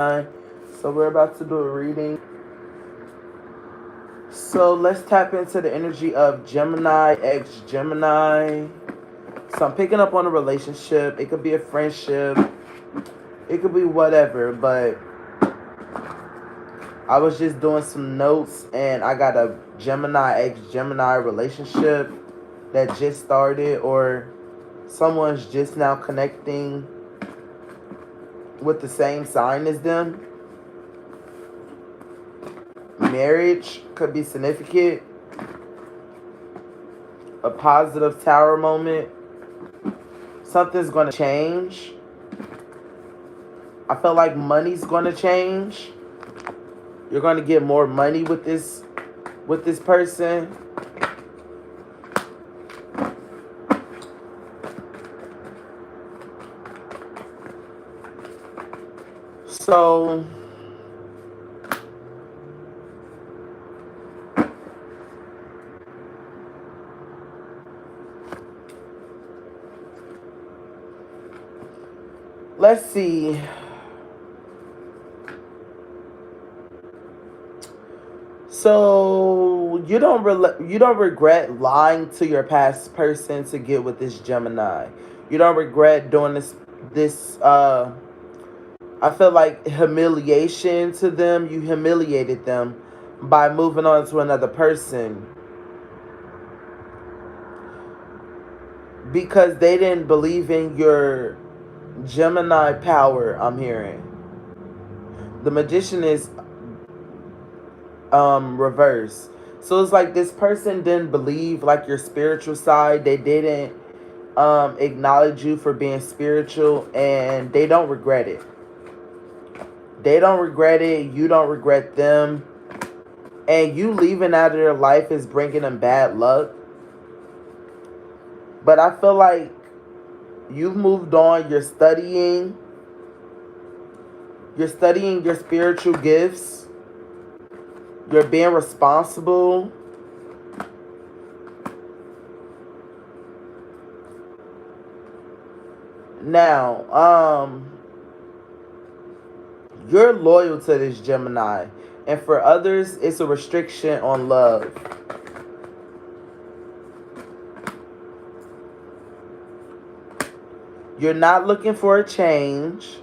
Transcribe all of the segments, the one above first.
So we're about to do a reading. So let's tap into the energy of Gemini X Gemini. So I'm picking up on a relationship. It could be a friendship. It could be whatever. But I was just doing some notes and I got a Gemini X Gemini relationship that just started, or someone's just now connecting with the same sign as them. Marriage could be significant. A positive tower moment. Something's going to change. I feel like money's going to change. You're going to get more money with this person. So let's see. So you don't regret lying to your past person to get with this Gemini. You don't regret doing this. I feel like humiliation to them. You humiliated them by moving on to another person because they didn't believe in your Gemini power. I'm hearing the Magician is reverse. So it's like this person didn't believe like your spiritual side. They didn't acknowledge you for being spiritual, and they don't regret it. They don't regret it. You don't regret them. And you leaving out of their life is bringing them bad luck. But I feel like you've moved on. You're studying. You're studying your spiritual gifts. You're being responsible. Now, you're loyal to this Gemini. And for others, it's a restriction on love. You're not looking for a change.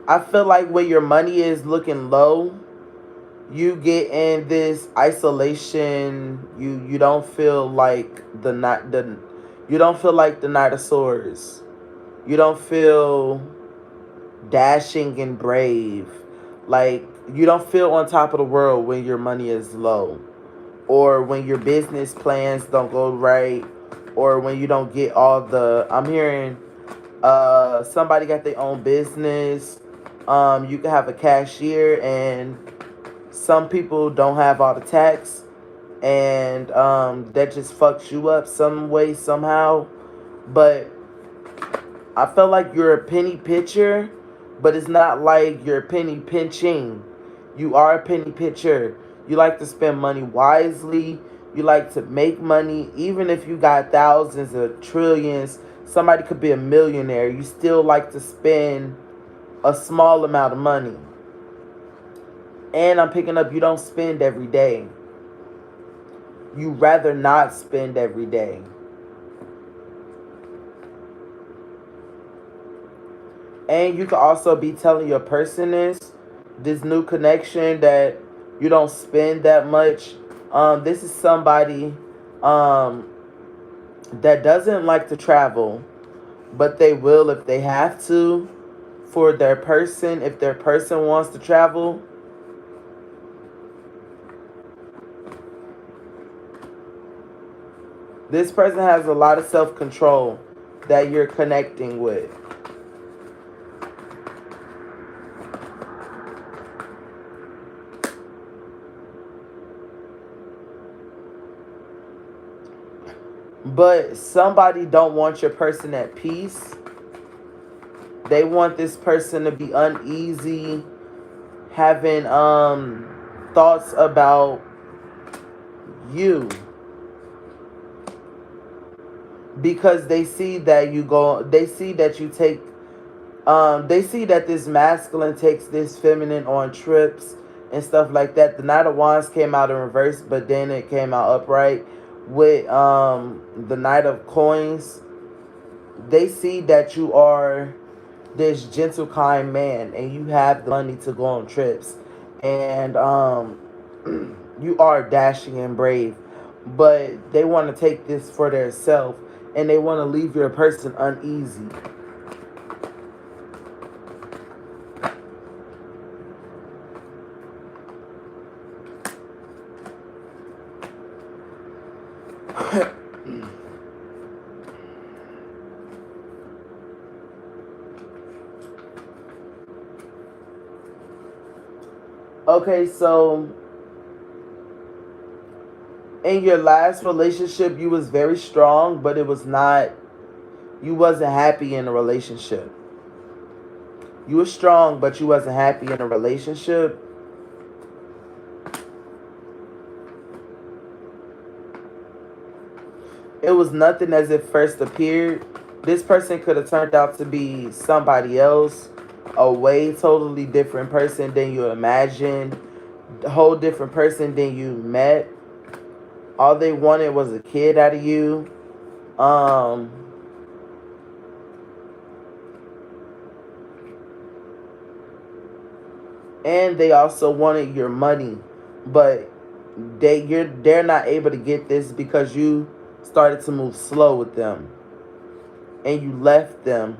I feel like when your money is looking low, you get in this isolation. You don't feel like you don't feel like the Knight of Swords. You don't feel dashing and brave. Like you don't feel on top of the world when your money is low, or when your business plans don't go right, or when you don't get all the. I'm hearing somebody got their own business. You can have a cashier, and some people don't have all the tax, and that just fucks you up some way, somehow. But I feel like you're a penny pitcher, but it's not like you're penny pinching. You are a penny pitcher. You like to spend money wisely. You like to make money. Even if you got thousands or trillions, somebody could be a millionaire. You still like to spend a small amount of money. And I'm picking up you don't spend every day. You rather not spend every day. And you could also be telling your person this new connection that you don't spend that much. This is somebody that doesn't like to travel, but they will if they have to for their person. If their person wants to travel, this person has a lot of self-control that you're connecting with. But somebody don't want your person at peace. They want this person to be uneasy, having thoughts about you, because they see that you go, they see that you take, they see that this masculine takes this feminine on trips and stuff like that. The Knight of Wands came out in reverse, but then it came out upright with the Knight of Coins. They see that you are this gentle, kind man, and you have the money to go on trips, and you are dashing and brave, but they want to take this for themselves, and they want to leave your person uneasy. Okay, so in your last relationship, you was very strong, but it was not, you wasn't happy in a relationship. You were strong, but you wasn't happy in a relationship. It was nothing as it first appeared. This person could have turned out to be somebody else, a way totally different person than you imagined, a whole different person than you met. All they wanted was a kid out of you. Um, and they also wanted your money, but they're not able to get this because you started to move slow with them, and you left them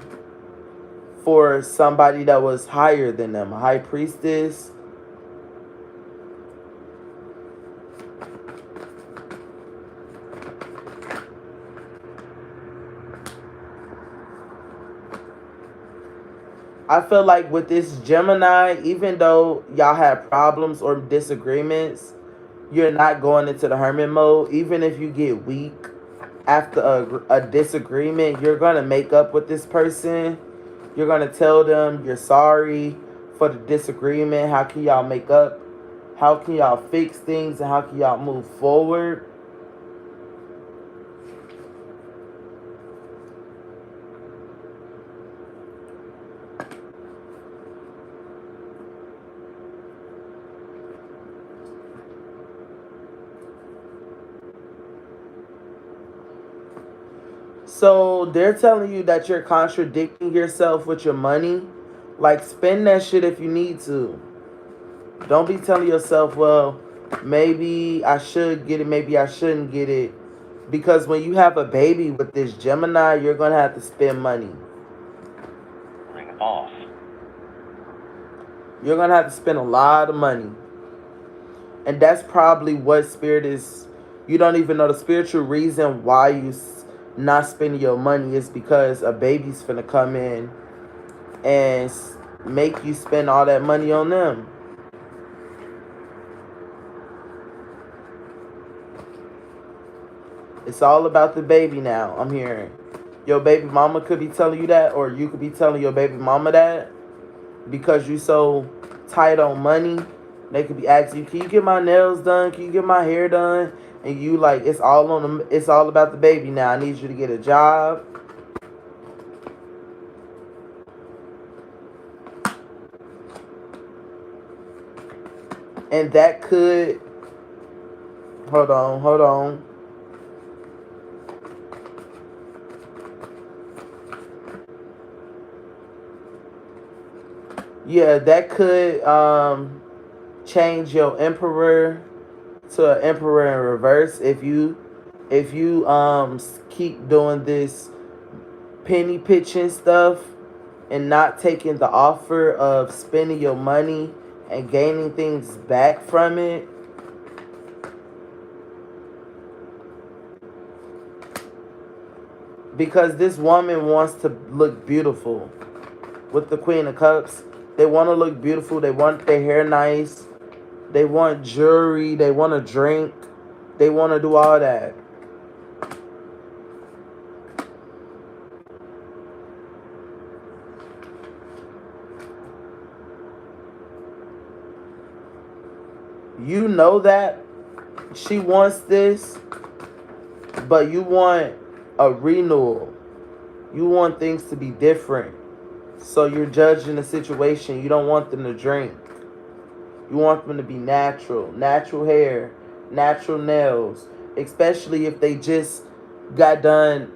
for somebody that was higher than them, a high priestess. I feel like with this Gemini, even though y'all have problems or disagreements, you're not going into the hermit mode. Even if you get weak after a disagreement, you're going to make up with this person. You're going to tell them you're sorry for the disagreement. How can y'all make up? How can y'all fix things? And how can y'all move forward? So they're telling you that you're contradicting yourself with your money. Like, spend that shit if you need to. Don't be telling yourself, well, maybe I should get it, maybe I shouldn't get it. Because when you have a baby with this Gemini, you're going to have to spend money. Ring off. You're going to have to spend a lot of money. And that's probably what spirit is. You don't even know the spiritual reason why you not spending your money is because a baby's finna come in and make you spend all that money on them. It's all about the baby now, I'm hearing. Your baby mama could be telling you that, or you could be telling your baby mama that because you so tight on money. They could be asking you, can you get my nails done? Can you get my hair done? And you like, it's all about the baby now. I need you to get a job. And that could, hold on. Yeah, that could change your emperor to an emperor in reverse if you keep doing this penny pitching stuff and not taking the offer of spending your money and gaining things back from it. Because this woman wants to look beautiful with the Queen of Cups. They want to look beautiful. They want their hair nice. They want jewelry. They want to drink. They want to do all that. You know that she wants this, but you want a renewal. You want things to be different. So you're judging the situation. You don't want them to drink. You want them to be natural. Natural hair, natural nails. Especially if they just got done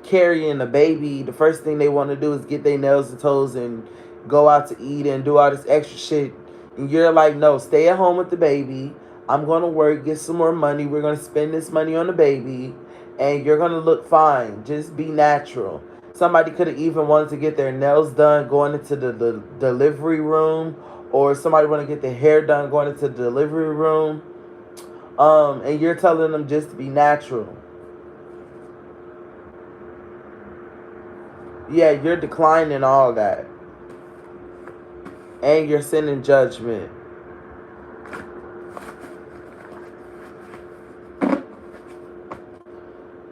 carrying a baby. The first thing they want to do is get their nails and toes and go out to eat and do all this extra shit. And you're like, no, stay at home with the baby. I'm going to work, get some more money. We're going to spend this money on the baby. And you're going to look fine. Just be natural. Somebody could have even wanted to get their nails done going into the delivery room. Or somebody want to get their hair done going into the delivery room. And you're telling them just to be natural. Yeah, you're declining all that. And you're sending judgment.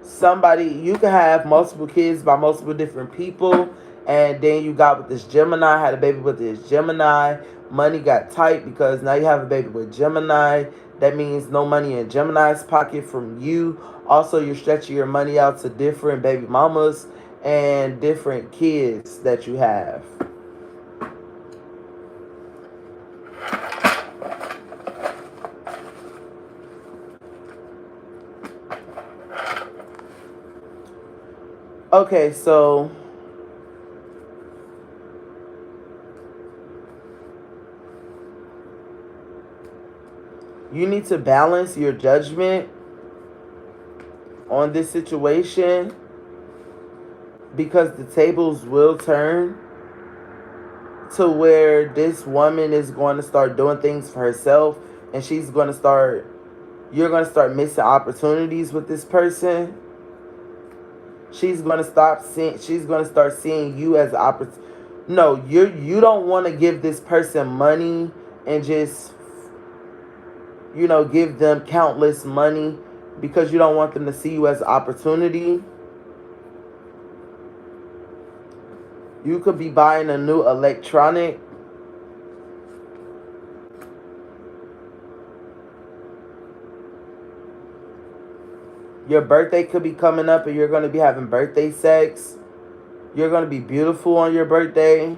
Somebody, you can have multiple kids by multiple different people. And then you got with this Gemini, had a baby with this Gemini. Money got tight because now you have a baby with Gemini. That means no money in Gemini's pocket from you. Also, you're stretching your money out to different baby mamas and different kids that you have. Okay, so you need to balance your judgment on this situation because the tables will turn to where this woman is going to start doing things for herself and you're going to start missing opportunities with this person. She's going to start seeing you as opportunity. No, you don't want to give this person money and just, give them countless money because you don't want them to see you as opportunity. You could be buying a new electronic. Your birthday could be coming up and you're going to be having birthday sex. You're going to be beautiful on your birthday.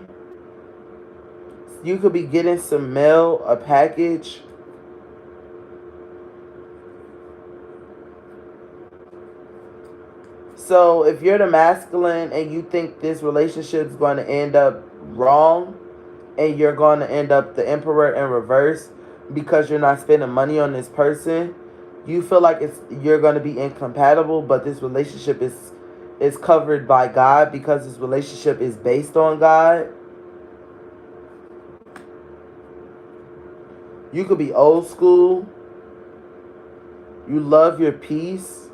You could be getting some mail, a package. So if you're the masculine and you think this relationship is going to end up wrong and you're going to end up the emperor in reverse because you're not spending money on this person, you feel like you're going to be incompatible, but this relationship is covered by God because this relationship is based on God. You could be old school. You love your peace.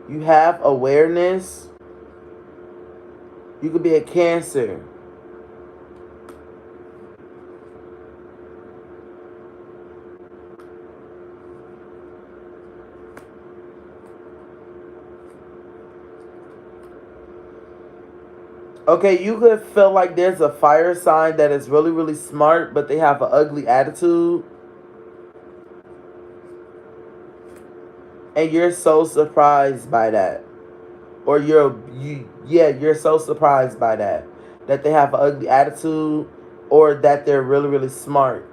You have awareness. You could be a Cancer. Okay, you could feel like there's a fire sign that is really, really smart, but they have an ugly attitude. And you're so surprised by that. Or you're so surprised by that. That they have an ugly attitude or that they're really, really smart.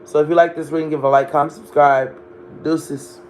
So if you like this reading, give a like, comment, subscribe. Deuces.